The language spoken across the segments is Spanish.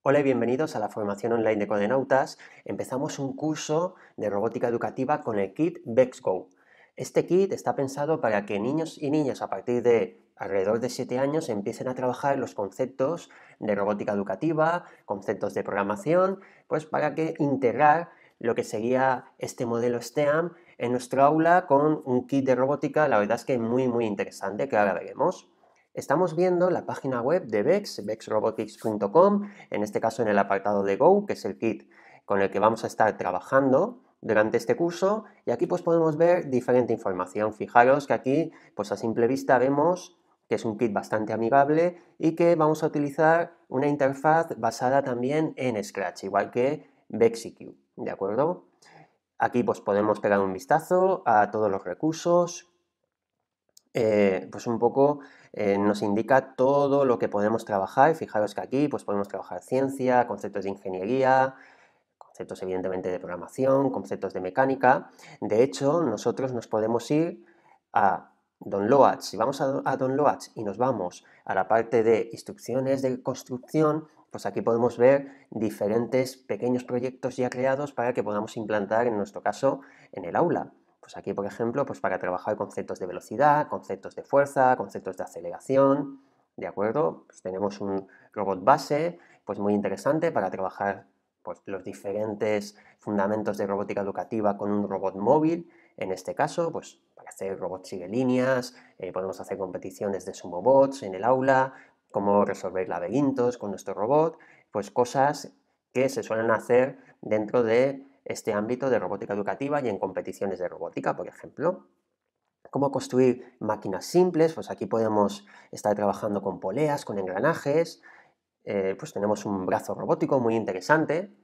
Hola y bienvenidos a la formación online de Codenautas. Empezamos un curso de robótica educativa con el kit BexGo. Este kit está pensado para que niños y niñas a partir de alrededor de 7 años empiecen a trabajar los conceptos de robótica educativa, conceptos de programación, pues para que integrar lo que sería este modelo STEAM en nuestro aula con un kit de robótica, la verdad es que muy interesante, que ahora veremos. Estamos viendo la página web de Bex, bexrobotics.com, en este caso en el apartado de Go, que es el kit con el que vamos a estar trabajando durante este curso, y aquí pues podemos ver diferente información. Fijaros que aquí pues a simple vista vemos que es un kit bastante amigable y que vamos a utilizar una interfaz basada también en Scratch, igual que BexiQ, ¿de acuerdo? Aquí pues podemos pegar un vistazo a todos los recursos, pues un poco nos indica todo lo que podemos trabajar. Fijaros que aquí pues podemos trabajar ciencia, conceptos de ingeniería, conceptos evidentemente de programación, conceptos de mecánica. De hecho, nosotros nos podemos ir a Downloads. Si vamos a Downloads y nos vamos a la parte de instrucciones de construcción, pues aquí podemos ver diferentes pequeños proyectos ya creados para que podamos implantar, en nuestro caso, en el aula. Pues aquí, por ejemplo, pues para trabajar conceptos de velocidad, conceptos de fuerza, conceptos de aceleración, ¿de acuerdo? Pues tenemos un robot base, pues muy interesante para trabajar pues, los diferentes fundamentos de robótica educativa con un robot móvil. En este caso, pues para hacer robots sigue líneas, podemos hacer competiciones de sumobots en el aula, cómo resolver laberintos con nuestro robot, pues cosas que se suelen hacer dentro de este ámbito de robótica educativa y en competiciones de robótica, por ejemplo. Cómo construir máquinas simples, pues aquí podemos estar trabajando con poleas, con engranajes, pues tenemos un brazo robótico muy interesante.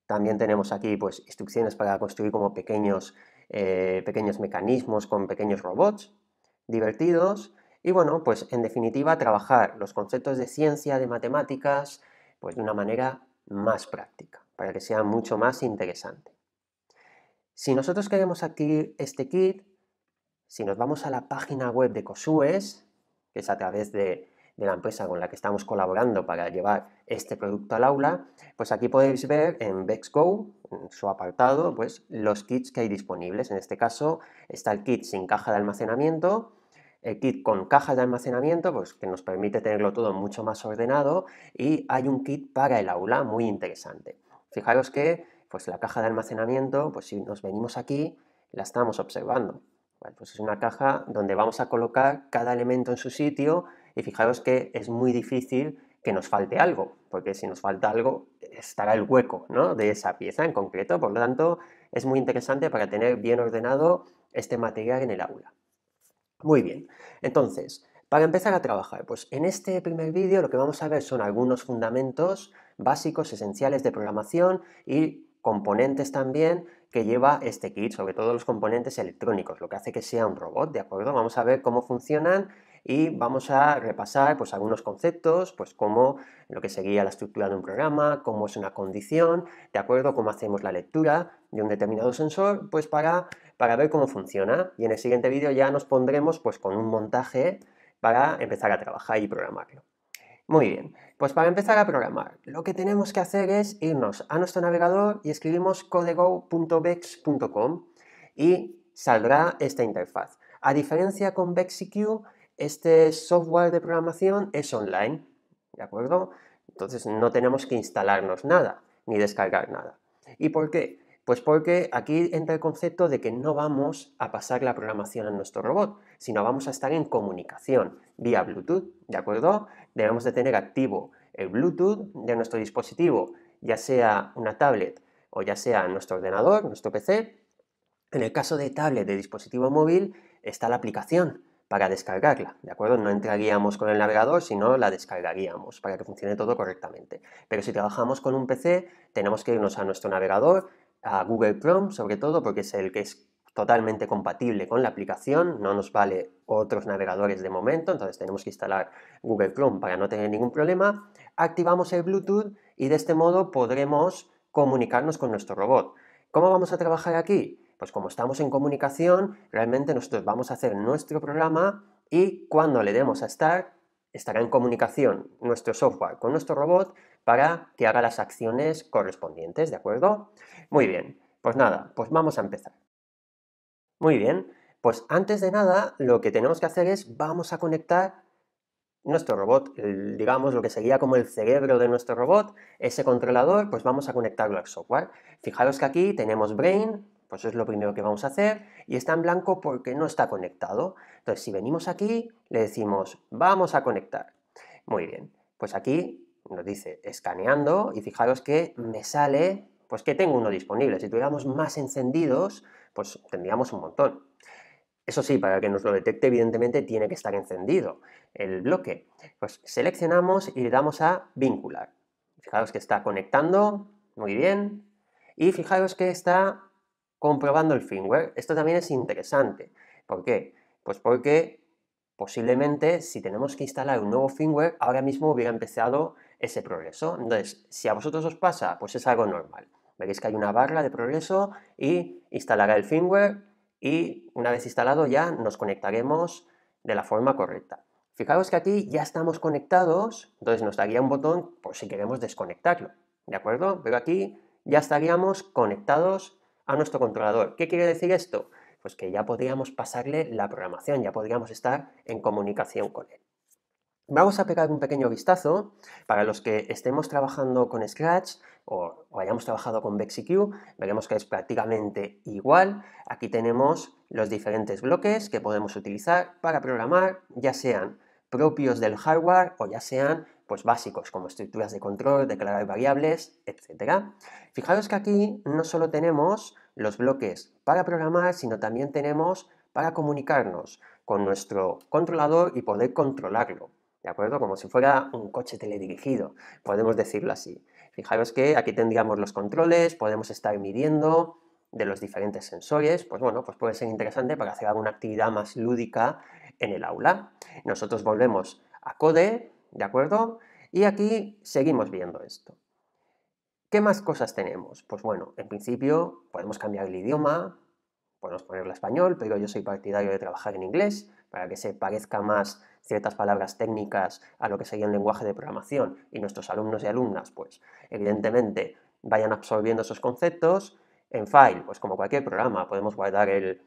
También tenemos aquí pues instrucciones para construir como pequeños mecanismos con pequeños robots divertidos. Y bueno, pues en definitiva trabajar los conceptos de ciencia, de matemáticas, pues de una manera más práctica, para que sea mucho más interesante. Si nosotros queremos adquirir este kit, si nos vamos a la página web de COSUES, que es a través de la empresa con la que estamos colaborando para llevar este producto al aula, pues aquí podéis ver en BexGo, en su apartado, pues los kits que hay disponibles. En este caso está el kit sin caja de almacenamiento, el kit con caja de almacenamiento, pues que nos permite tenerlo todo mucho más ordenado, y hay un kit para el aula muy interesante. Fijaros que pues la caja de almacenamiento, pues si nos venimos aquí, la estamos observando. Vale, pues es una caja donde vamos a colocar cada elemento en su sitio y fijaros que es muy difícil que nos falte algo, porque si nos falta algo estará el hueco, ¿no?, de esa pieza en concreto. Por lo tanto, es muy interesante para tener bien ordenado este material en el aula. Muy bien, entonces, para empezar a trabajar, pues en este primer vídeo lo que vamos a ver son algunos fundamentos básicos, esenciales de programación y componentes también que lleva este kit, sobre todo los componentes electrónicos, lo que hace que sea un robot, ¿de acuerdo? Vamos a ver cómo funcionan y vamos a repasar pues algunos conceptos, pues como lo que sería la estructura de un programa, cómo es una condición, ¿de acuerdo? Cómo hacemos la lectura de un determinado sensor, pues para ver cómo funciona, y en el siguiente vídeo ya nos pondremos pues con un montaje para empezar a trabajar y programarlo. Muy bien, pues para empezar a programar, lo que tenemos que hacer es irnos a nuestro navegador y escribimos codego.bex.com y saldrá esta interfaz. A diferencia con BexiQ, este software de programación es online, ¿de acuerdo? Entonces no tenemos que instalarnos nada, ni descargar nada. ¿Y por qué? Pues porque aquí entra el concepto de que no vamos a pasar la programación a nuestro robot, sino vamos a estar en comunicación vía Bluetooth, ¿de acuerdo? Debemos de tener activo el Bluetooth de nuestro dispositivo, ya sea una tablet o ya sea nuestro ordenador, nuestro PC. En el caso de tablet, de dispositivo móvil, está la aplicación para descargarla, ¿de acuerdo? No entraríamos con el navegador, sino la descargaríamos para que funcione todo correctamente. Pero si trabajamos con un PC, tenemos que irnos a nuestro navegador, a Google Chrome, sobre todo, porque es el que es totalmente compatible con la aplicación, no nos vale otros navegadores de momento, entonces tenemos que instalar Google Chrome para no tener ningún problema. Activamos el Bluetooth y de este modo podremos comunicarnos con nuestro robot. ¿Cómo vamos a trabajar aquí? Pues como estamos en comunicación, realmente nosotros vamos a hacer nuestro programa y cuando le demos a Start, estará en comunicación nuestro software con nuestro robot para que haga las acciones correspondientes, ¿de acuerdo? Muy bien, pues nada, pues vamos a empezar. Muy bien, pues antes de nada lo que tenemos que hacer es vamos a conectar nuestro robot, digamos lo que sería como el cerebro de nuestro robot, ese controlador, pues vamos a conectarlo al software. Fijaros que aquí tenemos Brain, pues es lo primero que vamos a hacer, y está en blanco porque no está conectado. Entonces, si venimos aquí, le decimos, vamos a conectar. Muy bien, pues aquí nos dice escaneando, y fijaros que me sale, pues que tengo uno disponible. Si tuviéramos más encendidos, pues tendríamos un montón. Eso sí, para que nos lo detecte, evidentemente tiene que estar encendido el bloque. Pues seleccionamos y le damos a vincular. Fijaros que está conectando, muy bien. Y fijaros que está comprobando el firmware. Esto también es interesante. ¿Por qué? Pues porque posiblemente si tenemos que instalar un nuevo firmware, ahora mismo hubiera empezado ese progreso. Entonces, si a vosotros os pasa, pues es algo normal. Veréis que hay una barra de progreso y instalará el firmware y una vez instalado ya nos conectaremos de la forma correcta. Fijaros que aquí ya estamos conectados, entonces nos daría un botón por si queremos desconectarlo, ¿de acuerdo? Pero aquí ya estaríamos conectados a nuestro controlador. ¿Qué quiere decir esto? Pues que ya podríamos pasarle la programación, ya podríamos estar en comunicación con él. Vamos a pegar un pequeño vistazo para los que estemos trabajando con Scratch o hayamos trabajado con BexIQ, veremos que es prácticamente igual. Aquí tenemos los diferentes bloques que podemos utilizar para programar, ya sean propios del hardware o ya sean pues básicos como estructuras de control, declarar variables, etc. Fijaros que aquí no solo tenemos los bloques para programar, sino también tenemos para comunicarnos con nuestro controlador y poder controlarlo. ¿De acuerdo? Como si fuera un coche teledirigido, podemos decirlo así. Fijaros que aquí tendríamos los controles, podemos estar midiendo de los diferentes sensores, pues bueno, pues puede ser interesante para hacer alguna actividad más lúdica en el aula. Nosotros volvemos a Code, ¿de acuerdo? Y aquí seguimos viendo esto. ¿Qué más cosas tenemos? Pues bueno, en principio podemos cambiar el idioma, podemos ponerlo español, pero yo soy partidario de trabajar en inglés para que se parezca más ciertas palabras técnicas a lo que sería un lenguaje de programación y nuestros alumnos y alumnas, pues evidentemente vayan absorbiendo esos conceptos. En File, pues como cualquier programa, podemos guardar el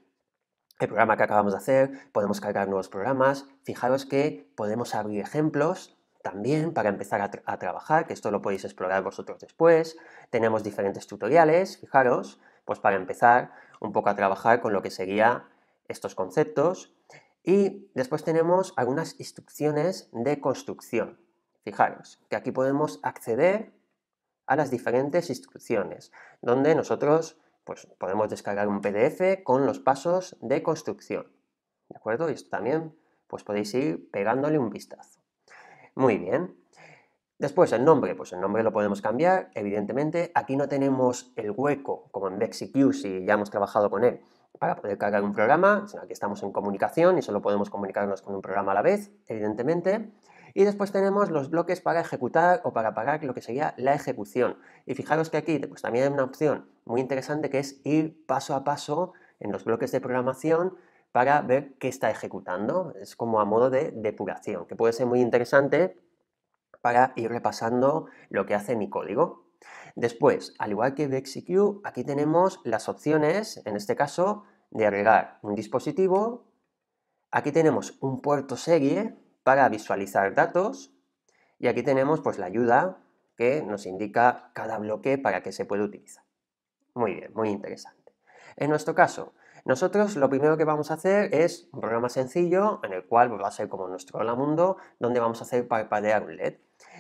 programa que acabamos de hacer, podemos cargar nuevos programas. Fijaros que podemos abrir ejemplos también para empezar a trabajar, que esto lo podéis explorar vosotros después. Tenemos diferentes tutoriales, fijaros, pues para empezar un poco a trabajar con lo que serían estos conceptos. Y después tenemos algunas instrucciones de construcción. Fijaros que aquí podemos acceder a las diferentes instrucciones, donde nosotros pues, podemos descargar un PDF con los pasos de construcción. ¿De acuerdo? Y esto también pues podéis ir pegándole un vistazo. Muy bien. Después el nombre, pues el nombre lo podemos cambiar, evidentemente. Aquí no tenemos el hueco, como en BexIQ, si ya hemos trabajado con él, para poder cargar un programa, sino aquí estamos en comunicación y solo podemos comunicarnos con un programa a la vez, evidentemente. Y después tenemos los bloques para ejecutar o para parar lo que sería la ejecución. Y fijaros que aquí pues, también hay una opción muy interesante que es ir paso a paso en los bloques de programación para ver qué está ejecutando. Es como a modo de depuración, que puede ser muy interesante para ir repasando lo que hace mi código. Después, al igual que BexIQ, aquí tenemos las opciones, en este caso, de agregar un dispositivo. Aquí tenemos un puerto serie para visualizar datos y aquí tenemos pues la ayuda que nos indica cada bloque para qué se puede utilizar. Muy bien, muy interesante. En nuestro caso, nosotros lo primero que vamos a hacer es un programa sencillo en el cual va a ser como nuestro Hola Mundo, donde vamos a hacer parpadear un LED.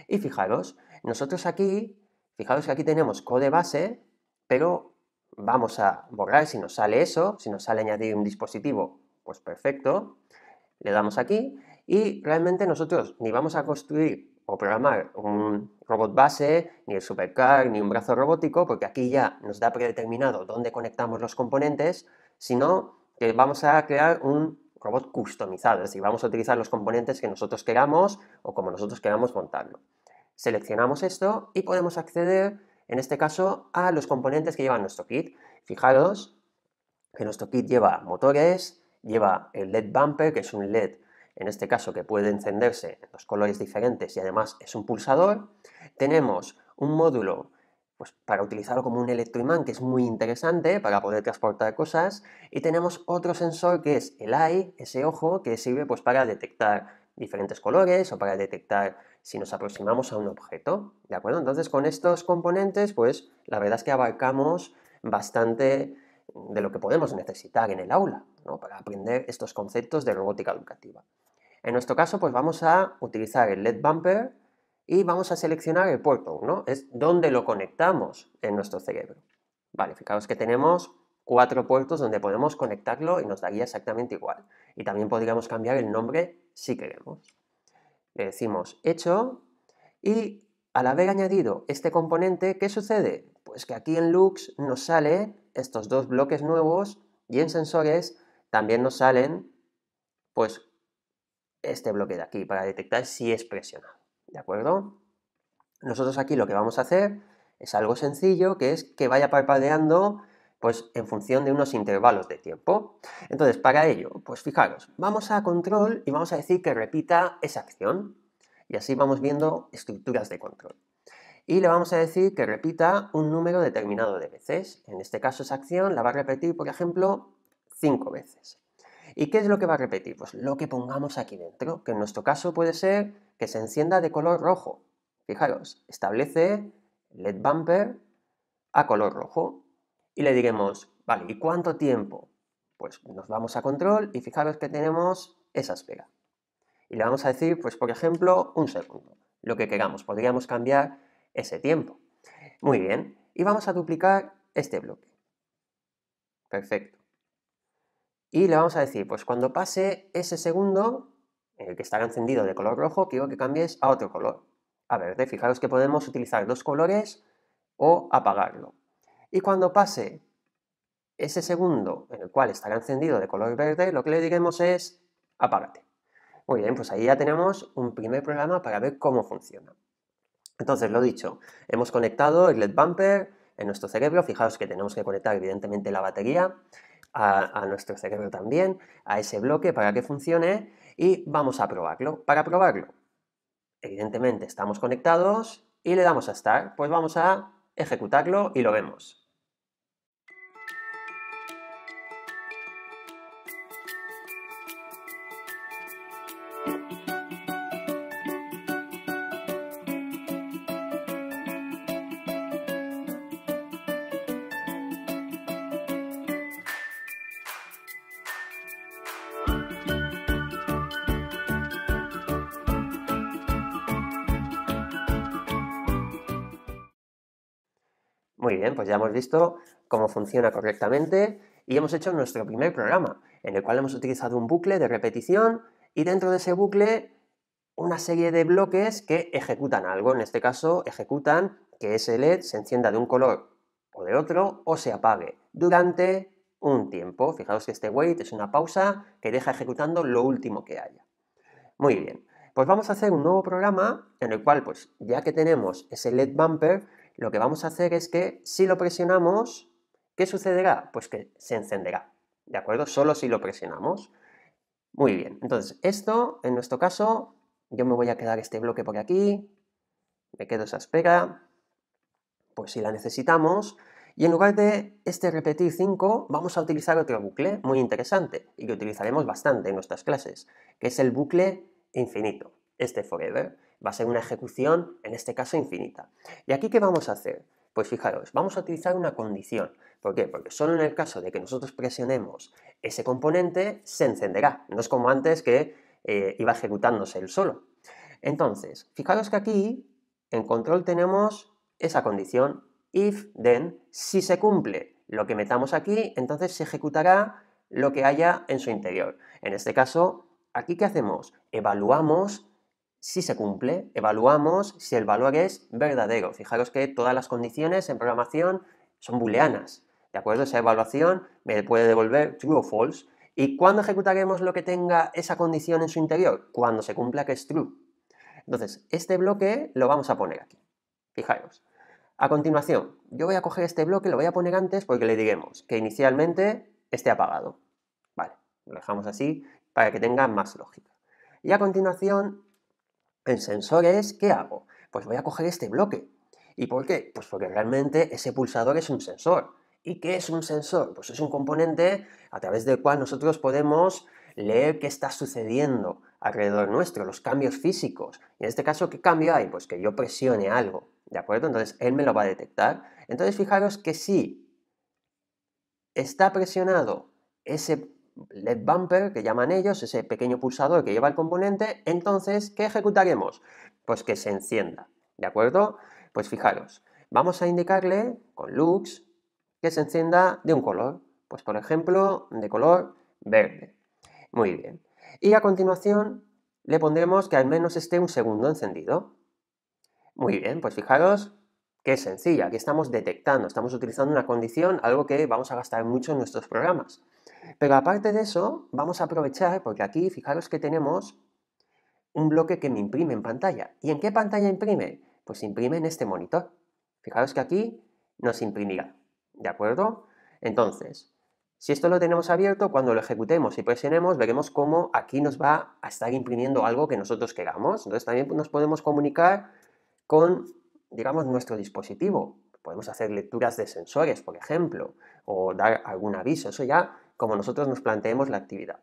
Y fijaros, nosotros aquí, fijaros que aquí tenemos code base, pero vamos a borrar si nos sale eso, si nos sale añadir un dispositivo, pues perfecto. Le damos aquí y realmente nosotros ni vamos a construir o programar un robot base, ni el supercar, ni un brazo robótico, porque aquí ya nos da predeterminado dónde conectamos los componentes, sino que vamos a crear un robot customizado, es decir, vamos a utilizar los componentes que nosotros queramos o como nosotros queramos montarlo. Seleccionamos esto y podemos acceder, en este caso, a los componentes que lleva nuestro kit. Fijaros que nuestro kit lleva motores, lleva el LED bumper, que es un LED en este caso que puede encenderse en dos colores diferentes y además es un pulsador. Tenemos un módulo pues, para utilizarlo como un electroimán, que es muy interesante para poder transportar cosas. Y tenemos otro sensor que es el eye, ese ojo, que sirve pues, para detectar diferentes colores o para detectar si nos aproximamos a un objeto, ¿de acuerdo? Entonces, con estos componentes, pues la verdad es que abarcamos bastante de lo que podemos necesitar en el aula, ¿no? Para aprender estos conceptos de robótica educativa. En nuestro caso, pues vamos a utilizar el LED bumper y vamos a seleccionar el puerto 1, es donde lo conectamos en nuestro cerebro. Vale, fijaos que tenemos 4 puertos donde podemos conectarlo y nos daría exactamente igual. Y también podríamos cambiar el nombre si queremos. Le decimos hecho y al haber añadido este componente, ¿qué sucede? Pues que aquí en Lux nos salen estos dos bloques nuevos y en sensores también nos salen pues este bloque de aquí para detectar si es presionado, ¿de acuerdo? Nosotros aquí lo que vamos a hacer es algo sencillo, que es que vaya parpadeando pues en función de unos intervalos de tiempo. Entonces, para ello, pues fijaros, vamos a control y vamos a decir que repita esa acción. Y así vamos viendo estructuras de control. Y le vamos a decir que repita un número determinado de veces. En este caso, esa acción la va a repetir, por ejemplo, 5 veces. ¿Y qué es lo que va a repetir? Pues lo que pongamos aquí dentro, que en nuestro caso puede ser que se encienda de color rojo. Fijaros, establece LED bumper a color rojo. Y le diremos, vale, ¿y cuánto tiempo? Pues nos vamos a control y fijaros que tenemos esa espera. Y le vamos a decir, pues por ejemplo, un segundo. Lo que queramos, podríamos cambiar ese tiempo. Muy bien, y vamos a duplicar este bloque. Perfecto. Y le vamos a decir, pues cuando pase ese segundo, en el que estará encendido de color rojo, quiero que cambies a otro color, a verde. Fijaros que podemos utilizar dos colores o apagarlo. Y cuando pase ese segundo en el cual estará encendido de color verde, lo que le diremos es apágate. Muy bien, pues ahí ya tenemos un primer programa para ver cómo funciona. Entonces, lo dicho, hemos conectado el LED bumper en nuestro cerebro. Fijaos que tenemos que conectar evidentemente la batería a nuestro cerebro también, a ese bloque para que funcione y vamos a probarlo. Para probarlo, evidentemente estamos conectados y le damos a Start. Pues vamos a ejecutarlo y lo vemos. Muy bien, pues ya hemos visto cómo funciona correctamente y hemos hecho nuestro primer programa, en el cual hemos utilizado un bucle de repetición y dentro de ese bucle una serie de bloques que ejecutan algo. En este caso, ejecutan que ese LED se encienda de un color o de otro o se apague durante un tiempo. Fijaos que este wait es una pausa que deja ejecutando lo último que haya. Muy bien, pues vamos a hacer un nuevo programa en el cual, pues ya que tenemos ese LED bumper, lo que vamos a hacer es que si lo presionamos, ¿qué sucederá? Pues que se encenderá, ¿de acuerdo? Solo si lo presionamos. Muy bien, entonces esto, en nuestro caso, yo me voy a quedar este bloque por aquí, me quedo esa espera, pues si la necesitamos, y en lugar de este repetir 5, vamos a utilizar otro bucle muy interesante y que utilizaremos bastante en nuestras clases, que es el bucle infinito, este forever. Va a ser una ejecución, en este caso, infinita. ¿Y aquí qué vamos a hacer? Pues fijaros, vamos a utilizar una condición. ¿Por qué? Porque solo en el caso de que nosotros presionemos ese componente, se encenderá. No es como antes que iba ejecutándose él solo. Entonces, fijaros que aquí, en control, tenemos esa condición if, then, si se cumple lo que metamos aquí, entonces se ejecutará lo que haya en su interior. En este caso, ¿aquí qué hacemos? Evaluamos si se cumple, evaluamos si el valor es verdadero. Fijaros que todas las condiciones en programación son booleanas, ¿de acuerdo? Esa evaluación me puede devolver true o false. ¿Y cuándo ejecutaremos lo que tenga esa condición en su interior? Cuando se cumpla que es true. Entonces, este bloque lo vamos a poner aquí. Fijaros. A continuación, yo voy a coger este bloque, lo voy a poner antes porque le diremos que inicialmente esté apagado. Vale, lo dejamos así para que tenga más lógica. Y a continuación, en sensores, ¿qué hago? Pues voy a coger este bloque. ¿Y por qué? Pues porque realmente ese pulsador es un sensor. ¿Y qué es un sensor? Pues es un componente a través del cual nosotros podemos leer qué está sucediendo alrededor nuestro, los cambios físicos. Y en este caso, ¿qué cambio hay? Pues que yo presione algo, ¿de acuerdo? Entonces, él me lo va a detectar. Entonces, fijaros que si está presionado ese LED bumper, que llaman ellos, ese pequeño pulsador que lleva el componente, entonces, ¿qué ejecutaremos? Pues que se encienda, ¿de acuerdo? Pues fijaros, vamos a indicarle con lux que se encienda de un color, pues por ejemplo, de color verde. Muy bien. Y a continuación le pondremos que al menos esté un segundo encendido. Muy bien, pues fijaros que es sencilla. Aquí estamos detectando, estamos utilizando una condición, algo que vamos a gastar mucho en nuestros programas. Pero aparte de eso, vamos a aprovechar, porque aquí fijaros que tenemos un bloque que me imprime en pantalla. ¿Y en qué pantalla imprime? Pues imprime en este monitor. Fijaros que aquí nos imprimirá, ¿de acuerdo? Entonces, si esto lo tenemos abierto, cuando lo ejecutemos y presionemos, veremos cómo aquí nos va a estar imprimiendo algo que nosotros queramos. Entonces también nos podemos comunicar con, digamos, nuestro dispositivo. Podemos hacer lecturas de sensores, por ejemplo, o dar algún aviso. Eso ya como nosotros nos planteemos la actividad.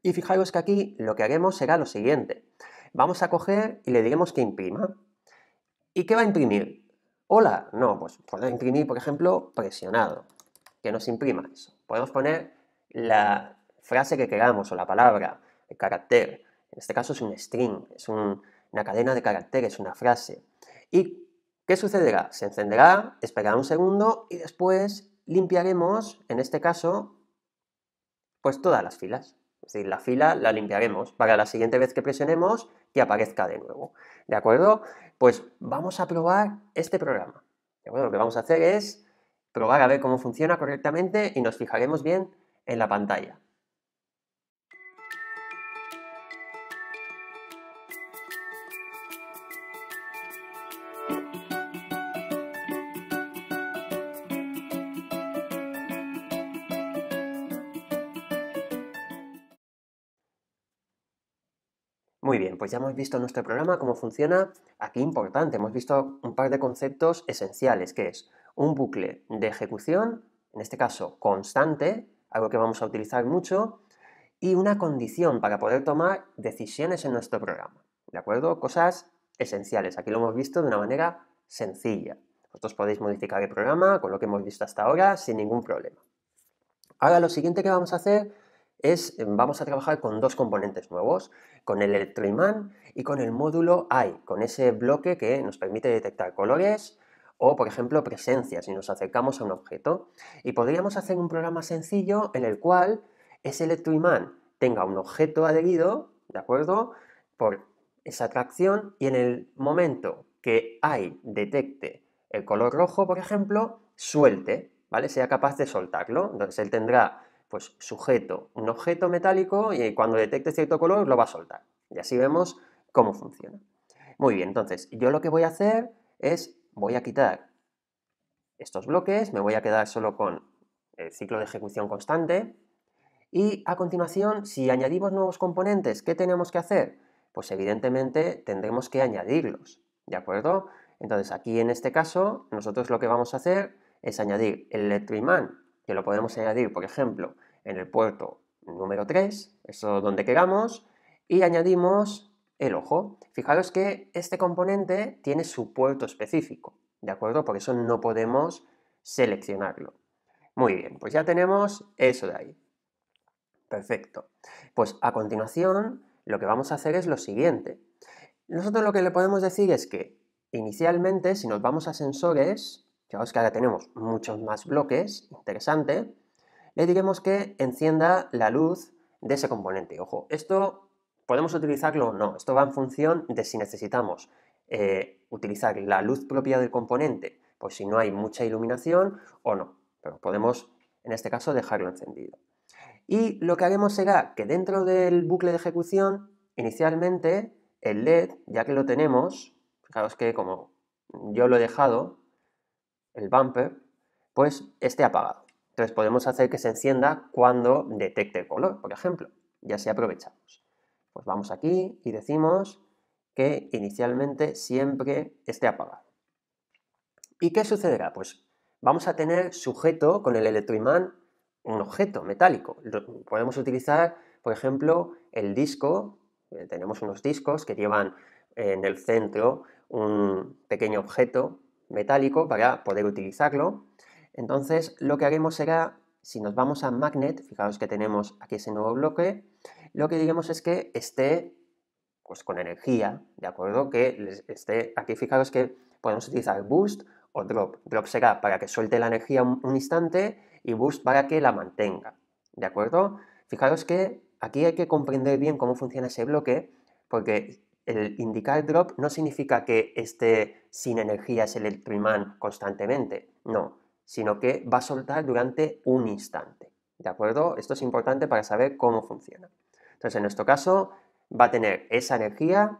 Y fijaros que aquí lo que haremos será lo siguiente. Vamos a coger y le diremos que imprima. ¿Y qué va a imprimir? Hola, no, pues podemos imprimir, por ejemplo, presionado. Que nos imprima eso. Podemos poner la frase que queramos o la palabra, el carácter. En este caso es un string, es una cadena de caracteres, una frase. ¿Y qué sucederá? Se encenderá, esperará un segundo y después limpiaremos, en este caso, pues todas las filas. Es decir, la fila la limpiaremos para la siguiente vez que presionemos que aparezca de nuevo. ¿De acuerdo? Pues vamos a probar este programa. ¿De acuerdo? Lo que vamos a hacer es probar a ver cómo funciona correctamente y nos fijaremos bien en la pantalla. Muy bien, pues ya hemos visto nuestro programa, cómo funciona. Aquí importante, hemos visto un par de conceptos esenciales, que es un bucle de ejecución, en este caso constante, algo que vamos a utilizar mucho, y una condición para poder tomar decisiones en nuestro programa. ¿De acuerdo? Cosas esenciales. Aquí lo hemos visto de una manera sencilla. Vosotros podéis modificar el programa con lo que hemos visto hasta ahora sin ningún problema. Ahora lo siguiente que vamos a hacer es, vamos a trabajar con dos componentes nuevos, con el electroimán y con el módulo AI, con ese bloque que nos permite detectar colores o, por ejemplo, presencias si nos acercamos a un objeto. Y podríamos hacer un programa sencillo en el cual ese electroimán tenga un objeto adherido, ¿de acuerdo?, por esa atracción, y en el momento que AI detecte el color rojo, por ejemplo, suelte, ¿vale? Sea capaz de soltarlo. Entonces él tendrá pues sujeto un objeto metálico y cuando detecte cierto color lo va a soltar. Y así vemos cómo funciona. Muy bien, entonces yo lo que voy a hacer es, voy a quitar estos bloques, me voy a quedar solo con el ciclo de ejecución constante y a continuación, si añadimos nuevos componentes, ¿qué tenemos que hacer? Pues evidentemente tendremos que añadirlos, ¿de acuerdo? Entonces aquí en este caso nosotros lo que vamos a hacer es añadir el electroimán, que lo podemos añadir, por ejemplo, en el puerto número 3, eso donde queramos, y añadimos el ojo. Fijaros que este componente tiene su puerto específico, ¿de acuerdo? Por eso no podemos seleccionarlo. Muy bien, pues ya tenemos eso de ahí. Perfecto. Pues a continuación lo que vamos a hacer es lo siguiente. Nosotros lo que le podemos decir es que inicialmente, si nos vamos a sensores, fijaos que ahora tenemos muchos más bloques, interesante, le diremos que encienda la luz de ese componente. Ojo, esto podemos utilizarlo o no, esto va en función de si necesitamos utilizar la luz propia del componente, pues si no hay mucha iluminación o no, pero podemos en este caso dejarlo encendido. Y lo que haremos será que dentro del bucle de ejecución, inicialmente el LED, ya que lo tenemos, fijaos que como yo lo he dejado, el bumper, pues esté apagado. Entonces podemos hacer que se encienda cuando detecte el color, por ejemplo, y así aprovechamos. Pues vamos aquí y decimos que inicialmente siempre esté apagado. ¿Y qué sucederá? Pues vamos a tener sujeto con el electroimán un objeto metálico. Podemos utilizar, por ejemplo, el disco. Tenemos unos discos que llevan en el centro un pequeño objeto metálico para poder utilizarlo. Entonces, lo que haremos será, si nos vamos a Magnet, fijaos que tenemos aquí ese nuevo bloque, lo que diremos es que esté pues, con energía, ¿de acuerdo? Que esté, aquí fijaos que podemos utilizar Boost o Drop. Drop será para que suelte la energía un instante y Boost para que la mantenga, ¿de acuerdo? Fijaros que aquí hay que comprender bien cómo funciona ese bloque, porque el indicar drop no significa que esté sin energía ese electroimán constantemente, no, sino que va a soltar durante un instante, ¿de acuerdo? Esto es importante para saber cómo funciona. Entonces, en nuestro caso, va a tener esa energía,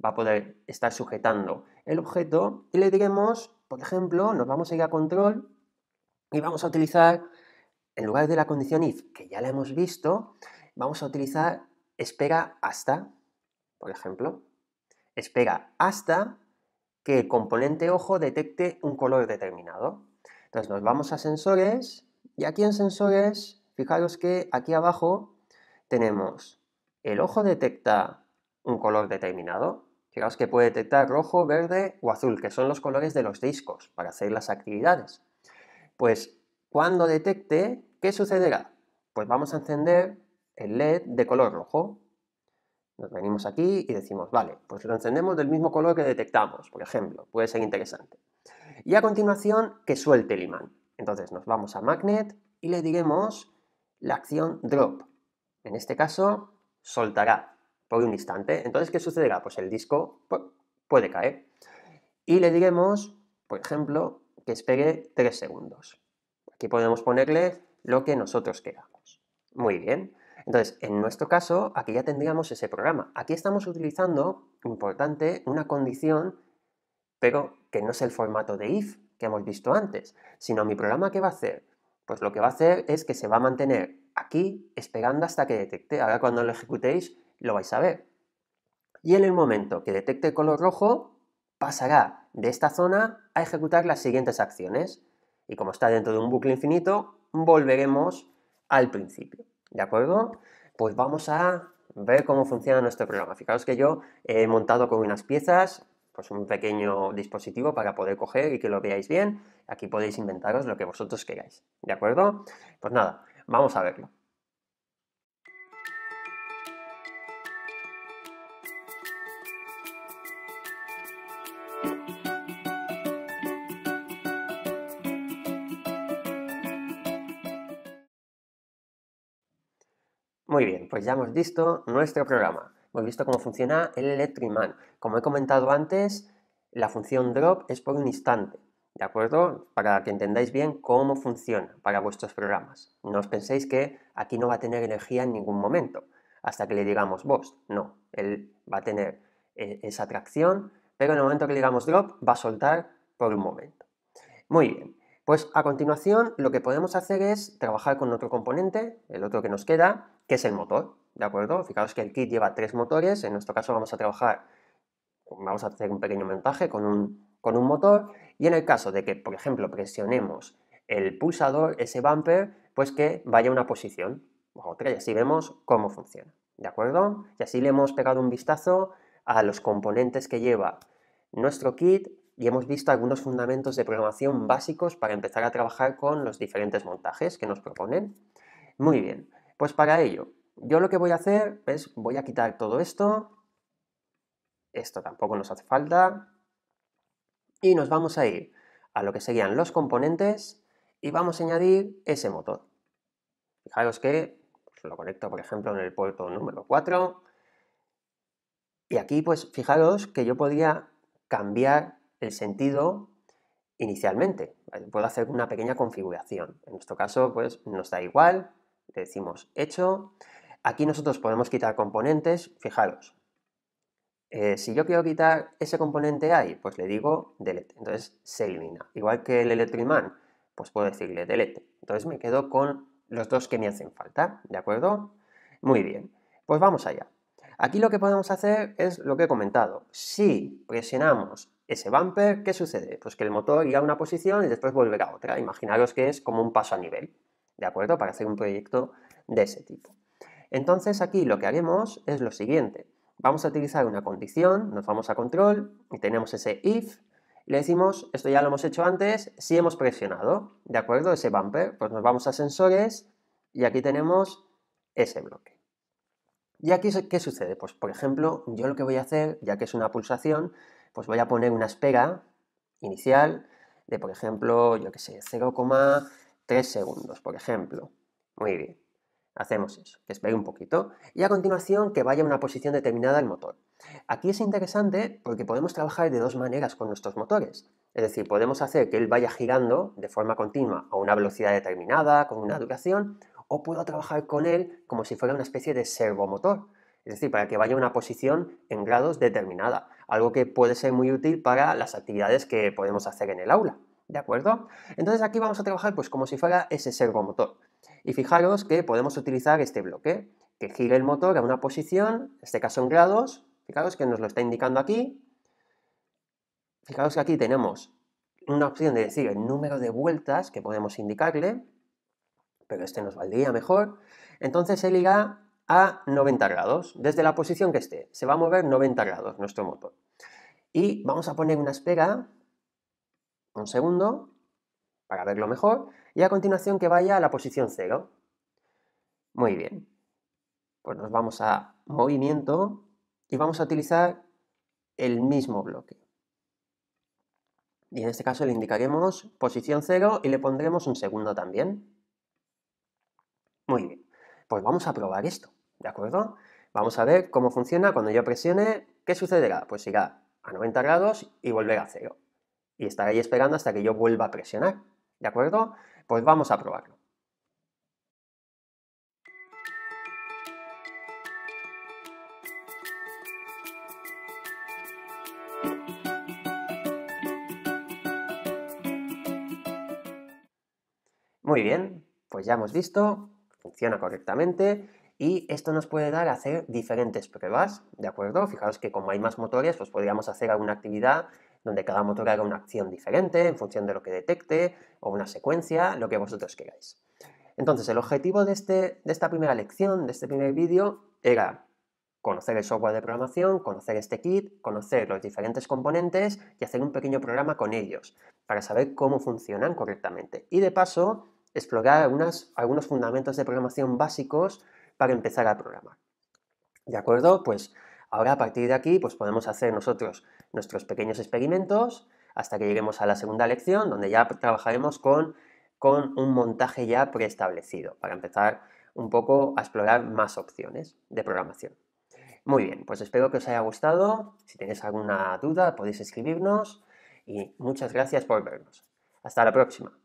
va a poder estar sujetando el objeto y le diremos, por ejemplo, nos vamos a ir a control y vamos a utilizar, en lugar de la condición if, que ya la hemos visto, vamos a utilizar espera hasta, por ejemplo. Espera hasta que el componente ojo detecte un color determinado. Entonces nos vamos a sensores y aquí en sensores, fijaros que aquí abajo tenemos el ojo detecta un color determinado. Fijaos que puede detectar rojo, verde o azul, que son los colores de los discos para hacer las actividades. Pues cuando detecte, ¿qué sucederá? Pues vamos a encender el LED de color rojo. Nos venimos aquí y decimos, vale, pues lo encendemos del mismo color que detectamos, por ejemplo, puede ser interesante. Y a continuación, que suelte el imán. Entonces nos vamos a Magnet y le diremos la acción Drop. En este caso, soltará por un instante. Entonces, ¿qué sucederá? Pues el disco puede caer. Y le diremos, por ejemplo, que espere 3 segundos. Aquí podemos ponerle lo que nosotros queramos. Muy bien. Entonces, en nuestro caso, aquí ya tendríamos ese programa. Aquí estamos utilizando, importante, una condición, pero que no es el formato de if que hemos visto antes, sino mi programa, ¿qué va a hacer? Pues lo que va a hacer es que se va a mantener aquí esperando hasta que detecte. Ahora cuando lo ejecutéis lo vais a ver. Y en el momento que detecte el color rojo, pasará de esta zona a ejecutar las siguientes acciones. Y como está dentro de un bucle infinito, volveremos al principio. ¿De acuerdo? Pues vamos a ver cómo funciona nuestro programa. Fijaos que yo he montado con unas piezas, pues un pequeño dispositivo para poder coger y que lo veáis bien. Aquí podéis inventaros lo que vosotros queráis. ¿De acuerdo? Pues nada, vamos a verlo. Muy bien, pues ya hemos visto nuestro programa. Hemos visto cómo funciona el electroimán. Como he comentado antes, la función drop es por un instante, ¿de acuerdo? Para que entendáis bien cómo funciona para vuestros programas. No os penséis que aquí no va a tener energía en ningún momento, hasta que le digamos burst. No, él va a tener esa atracción, pero en el momento que le digamos drop, va a soltar por un momento. Muy bien, pues a continuación lo que podemos hacer es trabajar con otro componente, el otro que nos queda, que es el motor, ¿de acuerdo? Fijaos que el kit lleva 3 motores, en nuestro caso vamos a hacer un pequeño montaje con un motor, y en el caso de que, por ejemplo, presionemos el pulsador, ese bumper, pues que vaya a una posición u otra, y así vemos cómo funciona, ¿de acuerdo? Y así le hemos pegado un vistazo a los componentes que lleva nuestro kit y hemos visto algunos fundamentos de programación básicos para empezar a trabajar con los diferentes montajes que nos proponen. Muy bien, pues para ello, yo lo que voy a hacer es, voy a quitar todo esto tampoco nos hace falta, y nos vamos a ir a lo que serían los componentes y vamos a añadir ese motor. Fijaros que lo conecto, por ejemplo, en el puerto número 4, y aquí pues fijaros que yo podría cambiar el sentido inicialmente. Puedo hacer una pequeña configuración. En nuestro caso, pues nos da igual, le decimos hecho. Aquí nosotros podemos quitar componentes, fijaros. Si yo quiero quitar ese componente ahí, pues le digo delete. Entonces se elimina. Igual que el electroimán, pues puedo decirle delete. Entonces me quedo con los dos que me hacen falta, ¿de acuerdo? Muy bien, pues vamos allá. Aquí lo que podemos hacer es lo que he comentado. Si presionamos ese bumper, ¿qué sucede? Pues que el motor irá a una posición y después volverá a otra. Imaginaros que es como un paso a nivel, ¿de acuerdo? Para hacer un proyecto de ese tipo. Entonces aquí lo que haremos es lo siguiente. Vamos a utilizar una condición, nos vamos a control y tenemos ese if. Y le decimos, esto ya lo hemos hecho antes, si hemos presionado, ¿de acuerdo? Ese bumper, pues nos vamos a sensores y aquí tenemos ese bloque. ¿Y aquí qué sucede? Pues por ejemplo, yo lo que voy a hacer, ya que es una pulsación, pues voy a poner una espera inicial de, por ejemplo, yo que sé, 0,3 segundos, por ejemplo. Muy bien. Hacemos eso, que espere un poquito. Y a continuación que vaya a una posición determinada el motor. Aquí es interesante porque podemos trabajar de dos maneras con nuestros motores. Es decir, podemos hacer que él vaya girando de forma continua a una velocidad determinada, con una duración, o puedo trabajar con él como si fuera una especie de servomotor. Es decir, para que vaya a una posición en grados determinada. Algo que puede ser muy útil para las actividades que podemos hacer en el aula. ¿De acuerdo? Entonces aquí vamos a trabajar pues como si fuera ese servomotor. Y fijaros que podemos utilizar este bloque, que gire el motor a una posición, en este caso en grados. Fijaros que nos lo está indicando aquí. Fijaros que aquí tenemos una opción de decir el número de vueltas que podemos indicarle, pero este nos valdría mejor. Entonces él irá a 90 grados, desde la posición que esté. Se va a mover 90 grados nuestro motor. Y vamos a poner una espera, un segundo, para verlo mejor, y a continuación que vaya a la posición 0. Muy bien. Pues nos vamos a movimiento y vamos a utilizar el mismo bloque. Y en este caso le indicaremos posición 0 y le pondremos un segundo también. Muy bien. Pues vamos a probar esto, ¿de acuerdo? Vamos a ver cómo funciona cuando yo presione. ¿Qué sucederá? Pues irá a 90 grados y volverá a 0. Y estará ahí esperando hasta que yo vuelva a presionar, ¿de acuerdo? Pues vamos a probarlo. Muy bien, pues ya hemos visto, funciona correctamente y esto nos puede dar a hacer diferentes pruebas, ¿de acuerdo? Fijaos que como hay más motores, pues podríamos hacer alguna actividad donde cada motor haga una acción diferente en función de lo que detecte o una secuencia, lo que vosotros queráis. Entonces, el objetivo de esta primera lección, de este primer vídeo, era conocer el software de programación, conocer este kit, conocer los diferentes componentes y hacer un pequeño programa con ellos para saber cómo funcionan correctamente. Y de paso, explorar algunos fundamentos de programación básicos para empezar a programar. ¿De acuerdo? Pues ahora a partir de aquí pues podemos hacer nosotros nuestros pequeños experimentos hasta que lleguemos a la segunda lección donde ya trabajaremos con un montaje ya preestablecido para empezar un poco a explorar más opciones de programación. Muy bien, pues espero que os haya gustado. Si tenéis alguna duda podéis escribirnos y muchas gracias por vernos. Hasta la próxima.